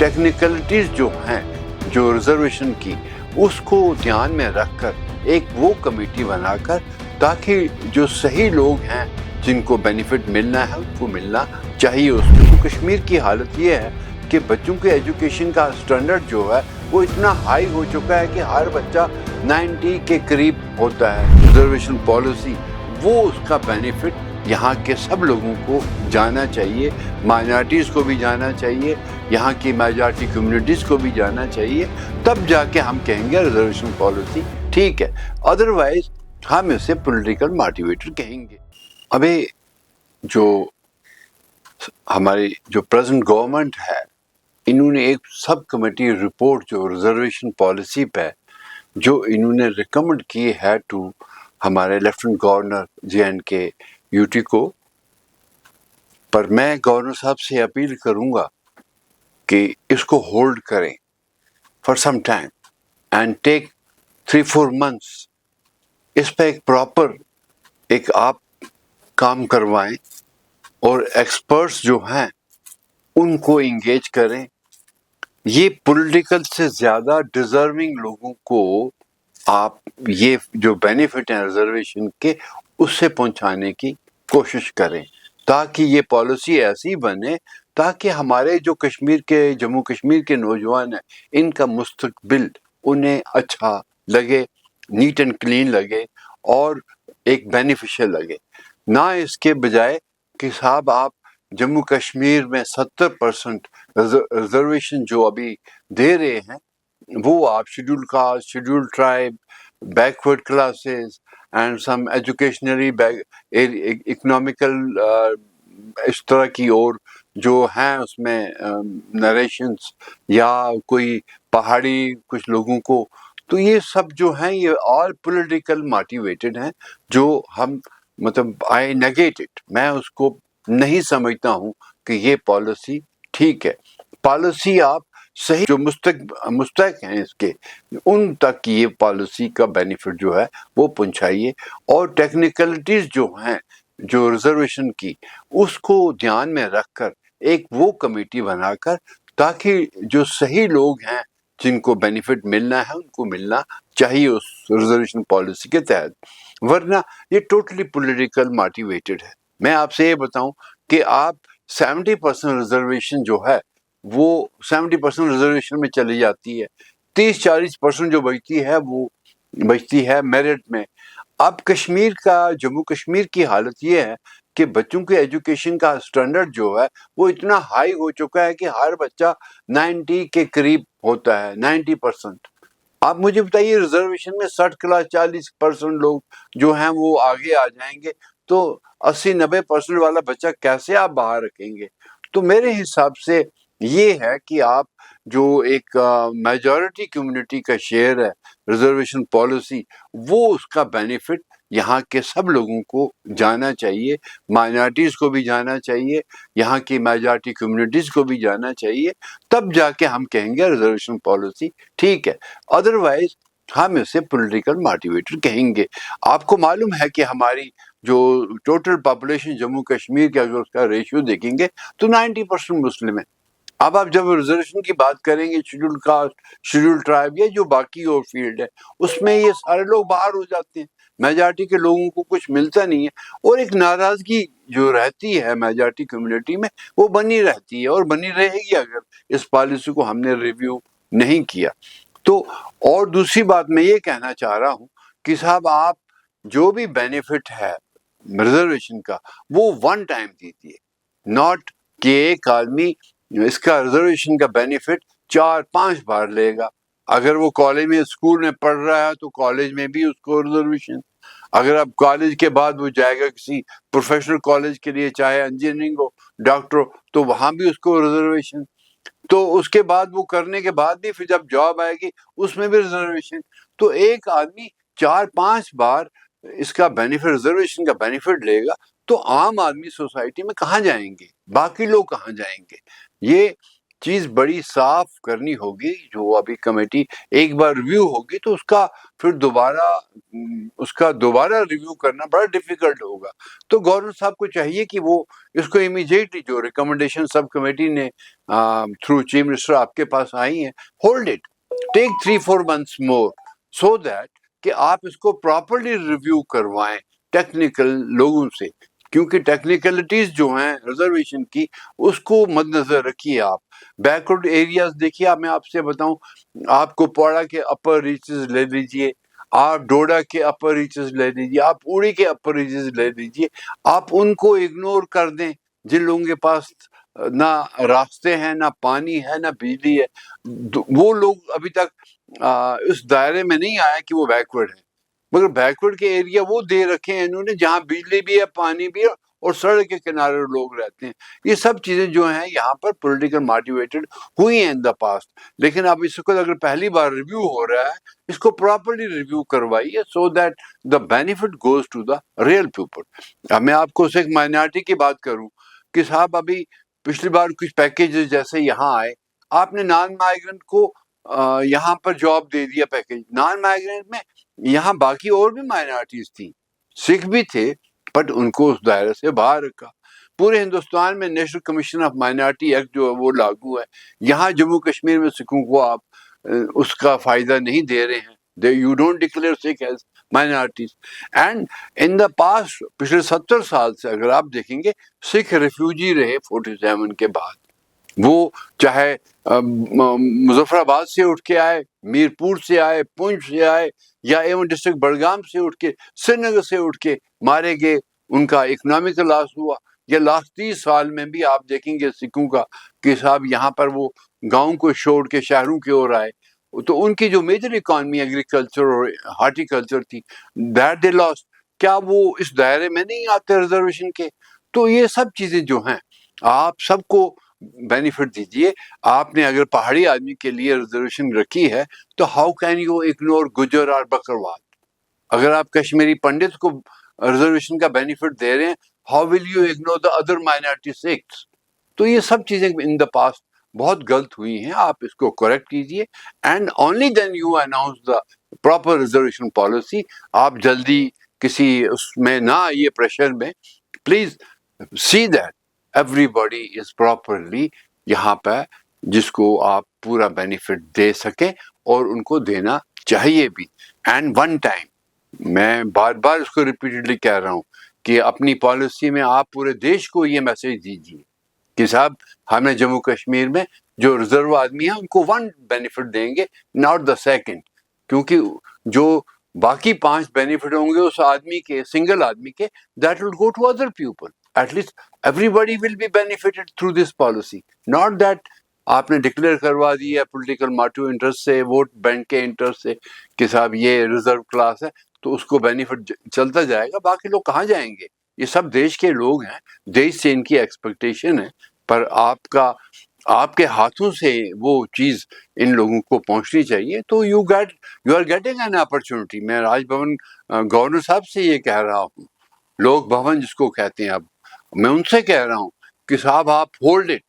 Technicalities जो हैं जो रिजर्वेशन की, उसको ध्यान में रखकर एक वो कमेटी बनाकर, ताकि जो सही लोग हैं जिनको बेनिफिट मिलना है उनको मिलना चाहिए उसको। तो कश्मीर की हालत ये है कि बच्चों के एजुकेशन का स्टैंडर्ड जो है वो इतना हाई हो चुका है कि हर बच्चा 90 के करीब होता है। रिजर्वेशन पॉलिसी वो उसका बेनिफिट यहाँ के सब लोगों को जाना चाहिए, माइनॉरिटीज़ को भी जाना चाहिए, यहाँ की मेजॉरिटी कम्युनिटीज़ को भी जाना चाहिए, तब जाके हम कहेंगे रिजर्वेशन पॉलिसी ठीक है। अदरवाइज हम इसे पॉलिटिकल मोटिवेटर कहेंगे। अभी जो हमारी जो प्रेजेंट गवर्नमेंट है, इन्होंने एक सब कमेटी रिपोर्ट जो रिजर्वेशन पॉलिसी पे जो इन्होंने रिकमेंड की है टू हमारे लेफ्टिनेंट गवर्नर JNK UT को, पर मैं गवर्नर साहब से अपील करूंगा कि इसको होल्ड करें for some time and take 3-4 months, इस पे एक प्रॉपर एक आप काम करवाएं और एक्सपर्ट्स जो हैं उनको इंगेज करें। ये पॉलिटिकल से ज़्यादा डिजर्विंग लोगों को आप ये जो बेनिफिट हैं रिजर्वेशन के उससे पहुंचाने की कोशिश करें, ताकि ये पॉलिसी ऐसी बने ताकि हमारे जो कश्मीर के जम्मू कश्मीर के नौजवान हैं इनका मुस्तकबिल उन्हें अच्छा लगे, नीट एंड क्लीन लगे और एक बेनिफिशियल लगे। ना इसके बजाय कि साहब आप जम्मू कश्मीर में 70% रिजर्वेशन जो अभी दे रहे हैं वो आप schedule caste, schedule tribe, backward classes and some educationally economical इस तरह की और जो हैं उसमें नरेशंस या कोई पहाड़ी कुछ लोगों को, तो ये सब जो हैं ये ऑल पॉलिटिकल मोटिवेटेड हैं, जो हम मतलब आई नेगेट इट। मैं उसको नहीं समझता हूँ कि ये पॉलिसी ठीक है। पॉलिसी आप सही जो मुस्तक हैं इसके उन तक ये पॉलिसी का बेनिफिट जो है वो पहुंचाइए, और टेक्निकलिटीज जो हैं जो रिजर्वेशन की उसको ध्यान में रखकर एक वो कमेटी बनाकर, ताकि जो सही लोग हैं जिनको बेनिफिट मिलना है उनको मिलना चाहिए उस रिजर्वेशन पॉलिसी के तहत, वरना ये टोटली पॉलिटिकल मोटिवेटेड है। मैं आपसे ये बताऊं कि आप 70% रिजर्वेशन जो है वो 70% रिजर्वेशन में चली जाती है, 30-40% जो बचती है वो बचती है मेरिट में। अब कश्मीर का जम्मू कश्मीर की हालत ये है कि बच्चों के एजुकेशन का स्टैंडर्ड जो है वो इतना हाई हो चुका है कि हर बच्चा 90 के करीब होता है, 90%। आप मुझे बताइए रिजर्वेशन में 60 क्लास 40% लोग जो हैं वो आगे आ जाएंगे, तो 80-90% वाला बच्चा कैसे आप बाहर रखेंगे? तो मेरे हिसाब से ये है कि आप जो एक मेजॉरिटी कम्युनिटी का शेयर है रिजर्वेशन पॉलिसी, वो उसका बेनिफिट यहाँ के सब लोगों को जाना चाहिए, माइनॉरिटीज़ को भी जाना चाहिए, यहाँ की मेजॉरिटी कम्युनिटीज़ को भी जाना चाहिए, तब जाके हम कहेंगे रिजर्वेशन पॉलिसी ठीक है। अदरवाइज हम इसे पॉलिटिकल मोटिवेटर कहेंगे। आपको मालूम है कि हमारी जो टोटल पॉपुलेशन जम्मू कश्मीर का अगर उसका रेशियो देखेंगे तो 90% मुस्लिम है। अब आप जब रिजर्वेशन की बात करेंगे शेड्यूल कास्ट, शेड्यूल ट्राइब या जो बाकी और फील्ड है उसमें ये सारे लोग बाहर हो जाते हैं, मेजॉरिटी के लोगों को कुछ मिलता नहीं है, और एक नाराजगी जो रहती है मेजॉरिटी कम्युनिटी में वो बनी रहती है और बनी रहेगी अगर इस पॉलिसी को हमने रिव्यू नहीं किया तो। और दूसरी बात मैं ये कहना चाह रहा हूँ कि साहब आप जो भी बेनिफिट है रिजर्वेशन का वो वन टाइम दीजिए, नॉट कि एक आदमी इसका रिजर्वेशन का बेनिफिट 4-5 बार लेगा। अगर वो कॉलेज में स्कूल में पढ़ रहा है तो कॉलेज में भी उसको रिजर्वेशन, अगर अब कॉलेज के बाद वो जाएगा किसी प्रोफेशनल कॉलेज के लिए, चाहे इंजीनियरिंग हो, डॉक्टर हो, तो वहां भी उसको रिजर्वेशन, तो उसके बाद वो करने के बाद भी फिर जब जॉब आएगी उसमें भी रिजर्वेशन। तो एक आदमी 4-5 बार इसका बेनिफिट रिजर्वेशन का बेनिफिट लेगा तो आम आदमी सोसाइटी में कहाँ जाएंगे, बाकी लोग कहाँ जाएंगे? ये چیز بڑی صاف کرنی ہوگی. جو ابھی کمیٹی ایک بار ریویو ہوگی تو اس کا پھر دوبارہ ریویو کرنا بڑا ڈیفیکلٹ ہوگا. تو گورنر صاحب کو چاہیے کہ وہ اس کو امیجیٹلی جو ریکمنڈیشن سب کمیٹی نے تھرو چیف منسٹر آپ کے پاس آئی ہیں, hold it, take 3-4 months more, so that کہ آپ اس کو پراپرلی ریویو کروائیں ٹیکنیکل لوگوں سے, کیونکہ ٹیکنیکلٹیز جو ہیں ریزرویشن کی اس کو مد نظر رکھیے. آپ بیکورڈ ایریاز دیکھیے. اب میں آپ سے بتاؤں, آپ کوپواڑہ کے اپر ریچز لے لیجئے, آپ ڈوڈا کے اپر ریچز لے لیجئے, آپ اوڑی کے اپر ریچز لے لیجئے, آپ ان کو اگنور کر دیں جن لوگوں کے پاس نہ راستے ہیں, نہ پانی ہے, نہ بجلی ہے. وہ لوگ ابھی تک اس دائرے میں نہیں آیا کہ وہ بیکورڈ ہیں, مگر بیکورڈ کے ایریا وہ دے رکھے ہیں انہوں نے جہاں بجلی بھی ہے, پانی بھی ہے, اور سڑک کے کنارے لوگ رہتے ہیں. یہ سب چیزیں جو ہیں یہاں پر پولیٹیکل موٹیویٹڈ ہوئی ہیں ان دا پاسٹ, لیکن اب اس کو اگر پہلی بار ریویو ہو رہا ہے, اس کو پراپرلی ریویو کروائیے so that the benefit goes to the real people. اب میں آپ کو ایک مائنارٹی کی بات کروں کہ صاحب ابھی پچھلی بار کچھ پیکیجز جیسے یہاں آئے, آپ نے نان مائیگرنٹ کو یہاں پر جاب دے دیا پیکیج. نان مائیگرنٹ میں یہاں باقی اور بھی مائنارٹیز تھیں, سکھ بھی تھے, بٹ ان کو اس دائرے سے باہر رکھا. پورے ہندوستان میں national commission of minority act جو ہے وہ لاگو ہے. یہاں جموں کشمیر میں سکھوں کو آپ اس کا فائدہ نہیں دے رہے ہیں. You don't declare Sikh as minorities. And in the past, پچھلے 70 سال سے اگر آپ دیکھیں گے, سکھ ریفیوجی رہے 47 کے بعد. وہ چاہے مظفر آباد سے اٹھ کے آئے, میرپور سے آئے, پونچھ سے آئے, یا ایون ڈسٹرکٹ بڑگام سے اٹھ کے, سری نگر سے اٹھ کے مارے گئے, ان کا اکنامکل لاس ہوا. یا لاسٹ 30 سال میں بھی آپ دیکھیں گے سکھوں کا کہ صاحب یہاں پر وہ گاؤں کو چھوڑ کے شہروں کی اور آئے, تو ان کی جو میجر اکانومی ایگریکلچر اور ہارٹی کلچر تھی, دیٹ دے لاسٹ. کیا وہ اس دائرے میں نہیں آتے ریزرویشن کے؟ تو یہ سب چیزیں جو ہیں آپ سب کو بینیفٹ دیجیے. آپ نے اگر پہاڑی آدمی کے لیے ریزرویشن رکھی ہے تو ہاؤ کین یو اگنور گجر اور بکروال؟ اگر آپ کشمیری پنڈت کو ریزرویشن کا بینیفٹ دے رہے ہیں, how will you ignore the other minority sects? تو یہ سب چیزیں ان دا پاسٹ بہت غلط ہوئی ہیں. آپ اس کو کریکٹ کیجیے, and only then you announce the proper reservation policy. آپ جلدی کسی اس میں نہ آئیے پریشر میں. Please see that everybody is properly یہاں پہ, جس کو آپ پورا بینیفٹ دے سکیں, اور ان کو دینا چاہیے بھی. اینڈ ون ٹائم, میں بار بار اس کو ریپیٹڈلی کہہ رہا ہوں کہ اپنی پالیسی میں آپ پورے دیش کو یہ میسج دیجیے کہ صاحب ہمیں جموں کشمیر میں جو ریزرو آدمی ہیں ان کو 1 بینیفٹ دیں گے, ناٹ دا سیکنڈ. کیونکہ جو باقی 5 بینیفٹ ہوں گے اس آدمی کے, سنگل آدمی کے, that will go to other people. At least everybody will be benefited through this policy, not that آپ نے ڈکلیئر کروا دی ہے پولیٹیکل موٹیو انٹرسٹ سے, ووٹ بینک کے انٹرسٹ سے کہ صاحب یہ ریزرو کلاس ہے تو اس کو بینیفٹ چلتا جائے گا, باقی لوگ کہاں جائیں گے؟ یہ سب دیش کے لوگ ہیں, دیش سے ان کی ایکسپیکٹیشن ہے, پر آپ کے ہاتھوں سے وہ چیز ان لوگوں کو پہنچنی چاہیے. تو you are getting an opportunity. میں راج بھون گورنر صاحب سے یہ کہہ رہا ہوں, لوک بھون جس کو کہتے ہیں, اب میں ان سے کہہ رہا ہوں کہ صاحب آپ hold it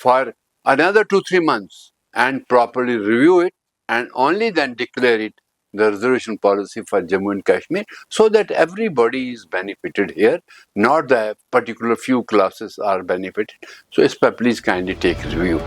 for another 2-3 months and properly review it, and only then declare it the reservation policy for Jammu and Kashmir, so that everybody is benefited here, not the particular few classes are benefited. So اس پر please kindly take review.